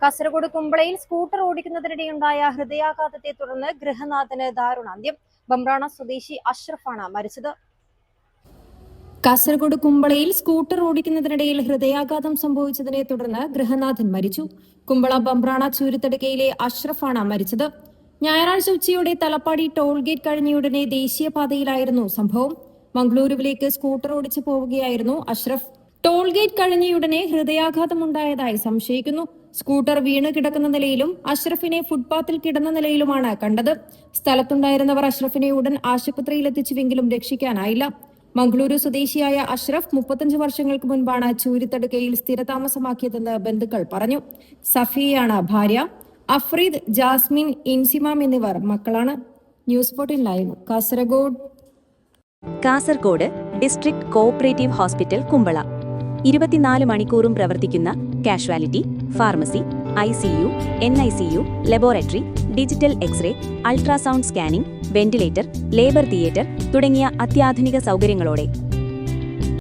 Kasaragod കുമ്പളയിൽ scooter ഓടിക്കുന്നതിനിടെയുണ്ടായ ഹൃദയാഘാതത്തെ തുടർന്ന് ഗൃഹനാഥന് ദാരുണാന്ത്യം. ബംബ്രാണ സ്വദേശി അഷ്റഫാണ് മരിച്ചത്. കാസർഗോഡ് കുമ്പളയിൽ സ്കൂട്ടർ ഓടിക്കുന്നതിനിടയിൽ ഹൃദയാഘാതം സംഭവിച്ചതിനെ തുടർന്ന് ഗൃഹനാഥൻ മരിച്ചു. കുമ്പള ബംബ്രാണ ചൂരത്തടുക്കയിലെ അഷ്റഫാണ് മരിച്ചത്. ഞായറാഴ്ച ഉച്ചയോടെ തലപ്പാടി ടോൾ ഗേറ്റ് കഴിഞ്ഞയുടനെ ദേശീയപാതയിലായിരുന്നു സംഭവം. മംഗളൂരുവിലേക്ക് സ്കൂട്ടർ ഓടിച്ചു പോവുകയായിരുന്നു അഷ്റഫ്. ടോൾ ഗേറ്റ് കഴിഞ്ഞയുടനെ ഹൃദയാഘാതമുണ്ടായതായി സംശയിക്കുന്നു. സ്കൂട്ടർ വീണ് കിടക്കുന്ന നിലയിലും അഷ്റഫിനെ ഫുട്പാത്തിൽ കിടന്ന നിലയിലുമാണ് കണ്ടത്. സ്ഥലത്തുണ്ടായിരുന്നവർ അഷ്റഫിനെ ഉടൻ ആശുപത്രിയിലെത്തിച്ചുവെങ്കിലും രക്ഷിക്കാനായില്ല. മംഗളൂരു സ്വദേശിയായ അഷ്റഫ് 35 വർഷങ്ങൾക്ക് മുൻപാണ് ചൂരിത്തടുക്കയിൽ സ്ഥിരതാമസമാക്കിയതെന്ന് ബന്ധുക്കൾ പറഞ്ഞു. സഫിയയാണ് ഭാര്യ. അഫ്രീദ്, ജാസ്മിൻ, ഇൻസിമാം എന്നിവർ മക്കളാണ്. News 14 live Kasaragod. Kasaragod district cooperative hospital Kumbla 24 മണിക്കൂറും പ്രവർത്തിക്കുന്ന casualty, pharmacy, ICU, NICU, laboratory, digital X-ray, ultrasound scanning, ventilator, labour theatre തുടങ്ങിയ അത്യാധുനിക സൗകര്യങ്ങളോടെ